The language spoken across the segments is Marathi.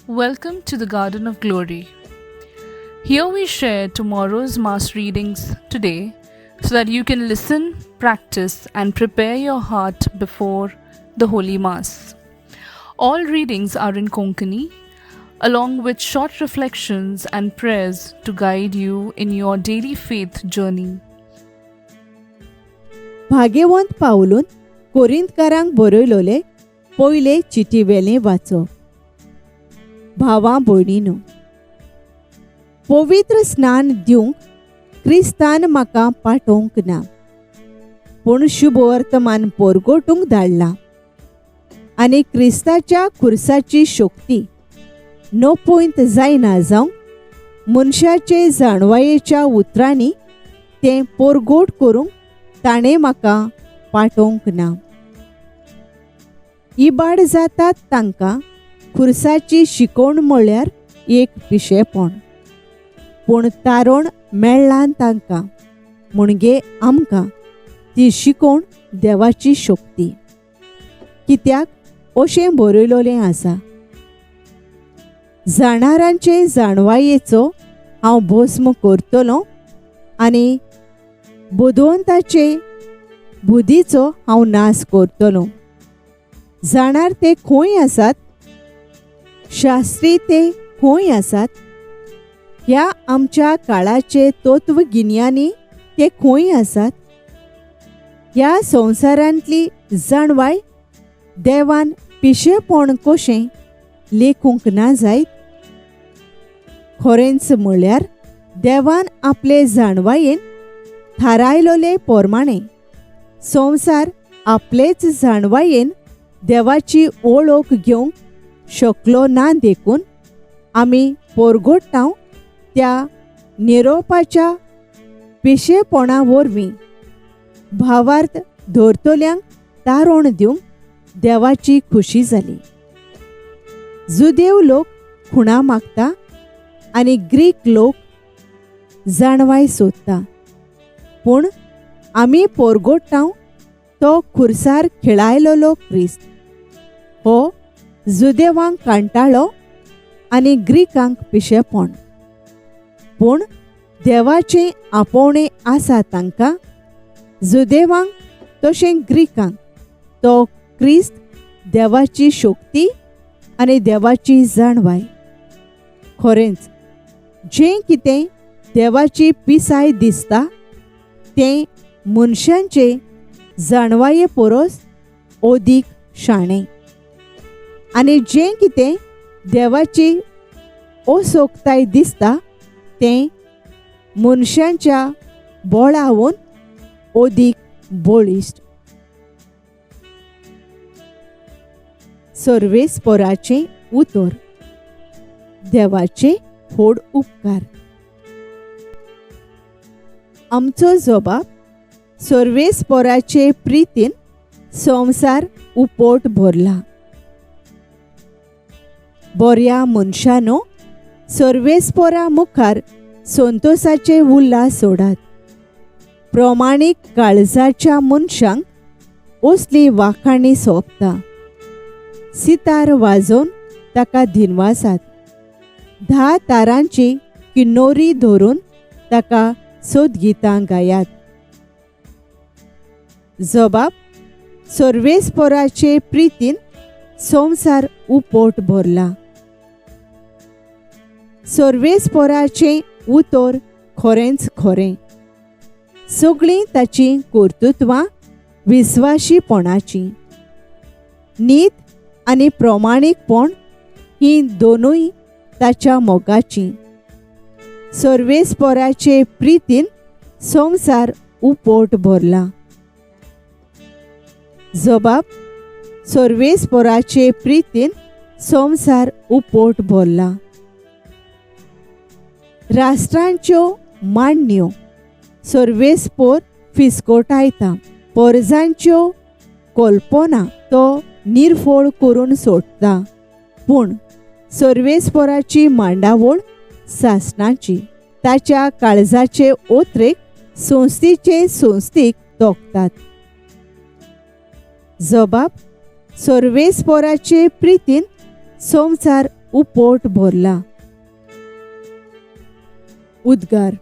Welcome to the Garden of Glory. Here we share tomorrow's Mass readings today so that you can listen, practice, and prepare your heart before the Holy Mass. All readings are in Konkani, along with short reflections and prayers to guide you in your daily faith journey. भाग्यवंत पावलून कोरिंथकारांक बरयलोले पयले चिटीवेलें वाचप. भावां भयणीनो, पवित्र स्नान दिवंक क्रिस्तान म्हाका पाठोवंक ना, पूण शुभ वर्तमान परगटूंक धाडला आनी क्रिस्ताच्या खुर्साची शक्ती नपयत जायना जावंक मनशाचे जाणवायेच्या उतरांनी तें परगट करूंक ताणें म्हाका पाठोवंक ना. इबाड जातात तांकां खुर्साची शिकोवण म्हळ्यार एक पिशेपण, पूण तारण मेळ्ळां तांकां म्हणजे आमकां ती शिकोवण देवाची शक्ती. कित्याक अशें बरयलोलें आसा, जाणारांचे जाणवायेचो हांव भस्म करतलों आनी बुदवंताचे बुद्धीचो हांव नाश करतलों. जाणार ते खंय आसात, शास्त्री ते खंय आसात, ह्या आमच्या काळाचे तत्वगिन्यानी ते खंय आसात, ह्या संवसारांतली जाणवाय देवान पिशेपण कशें लेखूंक ना जायत. खरेंच म्हळ्यार देवान आपले जाणवायेन थारायलोले प्रमाणे संवसार आपलेच जाणवायेन देवाची ओळख घेवंक शकलो ना देखून आमी परगटांव त्या निरोपाच्या पिशेपणा वरवीं भावार्थ धरतल्यांक तारण दिवंक देवाची खुशी जाली. जुदेव लोक खुणा मागता आनी ग्रीक लोक जाणवाय सोदता, पूण आमी परगटांव तो खुर्सार खेळायलोलो क्रिस्त हो जुदेवांक कांटाळो आनी ग्रीकांक पिशेपण. पूण देवाचें आपोवणें आसा तांकां, जुदेवांक तशें ग्रीकांक, तो क्रिस्त देवाची शक्ती आनी देवाची जाणवाय. खरेंच जें कितें देवाची पिसाय दिसता तें मनशांचे जाणवाये परस अदीक शाणें, आनी जें कितें देवाची असोक्ताय दिसता तें मनशांच्या बोळावून अदीक बळिश्ट. सर्वेस्पराचें उतर. देवाचे व्हड उपकार. आमचो जबाब सर्वेस्पराचे प्रितीन संवसार उपोट भरला. बऱ्या मनशानो, सर्वेस्परा मुखार संतोषाचे उल्हास सोडात. प्रमाणीक काळजाच्या मनशांक असली वाखाणी सोंपता. सितार वाजोवन ताका दिनवासात. 10 तारांची किन्नोरी धरून ताका सोदगितां गायात. जबाब सर्वेस्पराचे प्रितीन संवसार उपोट भरला. सर्वेस्पराचें उतर खरेंच खरें. सगळीं ताची कर्तुत्वां विस्वाशीपणाची. नीत आनी प्रमाणीकपण ही दोनूय ताच्या मोगाची. सर्वेस्पराचे प्रितीन संवसार उपोट भरला. जबाब सर्वेस्पराचे प्रितीन संवसार उपोट भरला. राष्ट्रांच्यो मांडण्यो सर्वेस्पर फिस्कोटायता. परजांच्यो कल्पना तो निर्फळ करून सोडटा, पूण सर्वेस्पराची मांडावळ सासणाची. ताच्या काळजाचे ओत्रेक संस्थीचे संस्थीक तोखतात. जबाब सर्वेस्पराचे प्रितीन संवसार पोट भरला. उद्गार.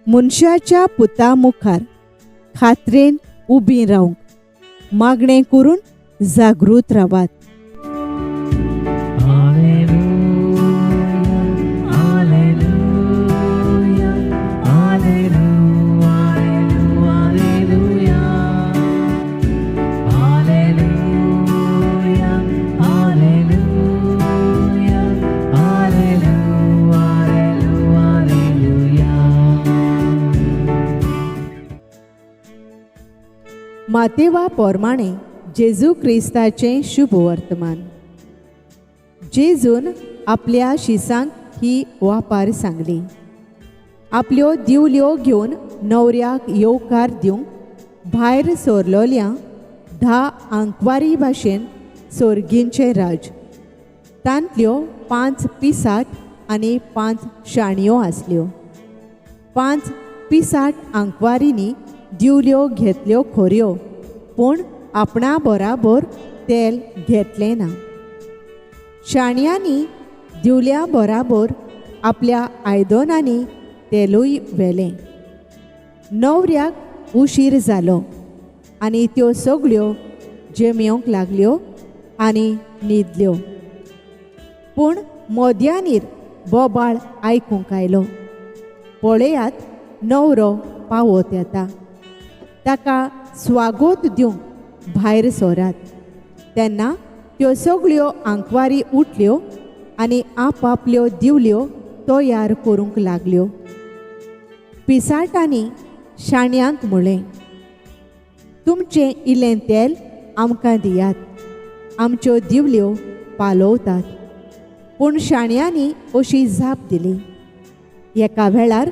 मनशाच्या पुता मुखार खात्रेन उबीं रावंक मागणें करून जागृत रावात. मातेवा पोरमाणे जेजू क्रिस्ताचें शुभ वर्तमान. जेजून आपल्या शिसांक ही वापार सांगली. आपल्यो दिवल्यो घेवन न्हवऱ्याक येवकार दिवंक भायर सोरलोल्या 10 आंकवारी भाशेन सोर्गींचे राज. तांतल्यो 5 पिसाट आनी 5 शाणयो आसल्यो. 5 पिसाट आंकवारींनी दिवल्यो घेतल्यो खोऱ्यो, पूण आपणा बराबर तेल घेतलें ना. शाणयांनी दिवल्या बराबर आपल्या आयदनांनी तेलूय व्हेलें. न्हवऱ्याक उशीर जालो आनी त्यो सगळ्यो जेमेवंक लागल्यो आनी न्हिदल्यो. पूण मोद्यानीर बोबाळ आयकूंक आयलो. पळयात न्हवरो पावत येता. ताका स्वागत दिवंक भायर सोरात. तेन्ना त्यो सगळ्यो आंकवारी उठल्यो आनी आपापल्यो दिवल्यो तयार करूंक लागल्यो. पिसाटांनी शाण्यांक म्हळें, तुमचें इल्लें तेल आमकां दियात, आमच्यो दिवल्यो पालवतात. पूण शाण्यांनी अशी जाप दिली, एका वेळार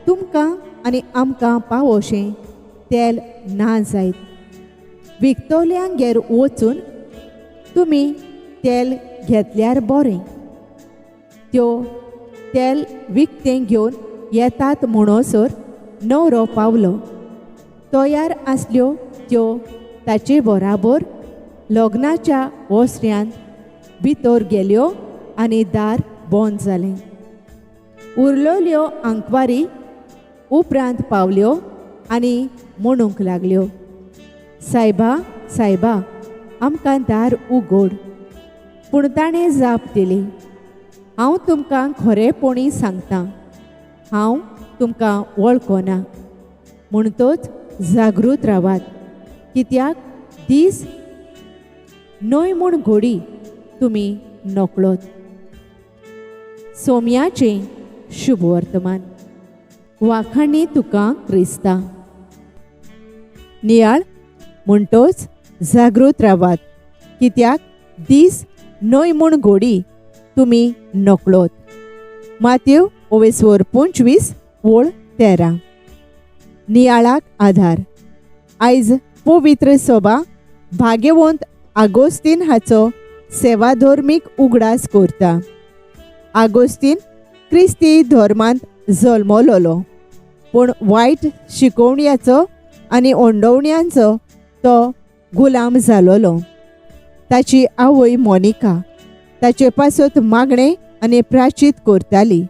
तुमकां आनी आमकां पावोशें तेल ना जायत. विकतोल्यांगेर वचून तुमी तेल घेतल्यार बरें. त्यो तेल विकतें घेवन येतात म्हणसर न्हवरो पावलो. तयार आसल्यो त्यो ताचे बराबर लग्नाच्या ओसऱ्यांत भितर गेल्यो आनी दार बंद जालें. उरलेल्यो आंकवारी उपरांत पावल्यो आनी म्हणूंक लागल्यो, सायबा सायबा आमकां दार उगड. पूण ताणें जाप दिली, हांव तुमकां खरेपणी सांगतां, हांव तुमकां वळखना. म्हणटच जागृत रावात, कित्याक दीस न्हय म्हूण घोडी तुमी नकळोत. सोम्याचें शुभ वर्तमान. वाखाणी तुका क्रिस्ता. नियाळ म्हणटच जागृत रावात, कित्याक दीस न्हय म्हूण घोडी तुमी नकळोत. मातेव 25:13. नियाळाक आधार. आयज पवित्र सभा भाग्यवंत आगोस्तीन हाचो सेवाधर्मीक उगडास करता. आगोस्तीन क्रिस्ती धर्मांत जल्मलोलो, पूण वायट शिकोवण्यांचो आनी ओंडवण्यांचो तो गुलाम जालोलो. ताची आवय मोनिका ताचे पासत मागणें आनी प्राचीत करताली.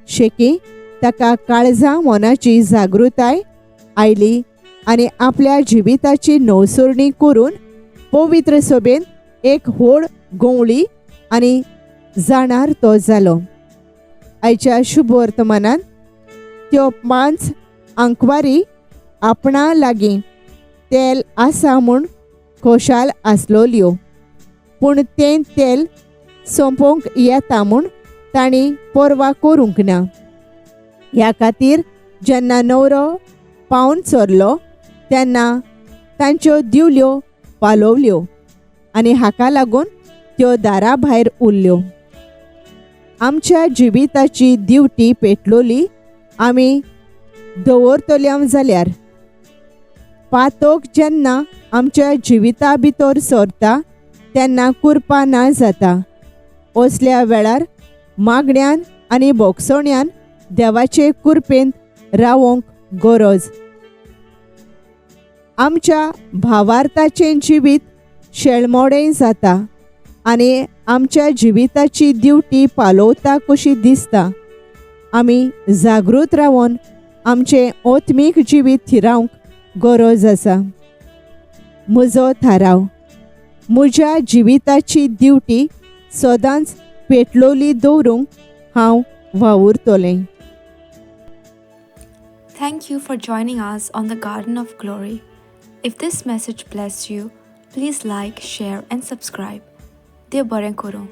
शेकी ताका काळजां मनाची जागृताय आयली आनी आपल्या जिविताची नवसरणी करून पवित्र सभेन एक व्हड गवळी आनी जाणार तो जालो. आयच्या शुभ वर्तमानांत त्यो 5 आंकवारी आपणा लागीं तेल आसा म्हूण खोशाल आसलोल्यो, पूण तें तेल सोंपोवंक येता म्हूण तांणी परवा करूंक ना. ह्या खातीर जेन्ना न्हवरो पावन चरलो तेन्ना तांच्यो दिवल्यो पालवल्यो आनी हाका लागून त्यो दारा भायर उरल्यो. आमच्या जिविताची दिवटी पेटलोली आमी दवरतल्या जाल्यार पातोक जेन्ना आमच्या जिविता भितर सरता तेन्ना कुरपा ना जाता. असल्या वेळार मागण्यांन आनी बोगसोण्यान देवाचे कुरपेंत रावोंक गरज. आमच्या भावार्थाचें जिवीत शेळमोडें जाता आनी आमच्या जिविताची ड्युटी पालोवता कशी दिसता. आमी जागृत रावन आमचें आत्मीक जिवीत थिरावंक गरज आसा. म्हजो थाराव. म्हज्या जिविताची ड्युटी सदांच पेटलोली दवरूंक हांव वावुरतलें. Thank you for joining us on the Garden of Glory. If this message blessed you, please like, share, and subscribe. देव बरें करूं.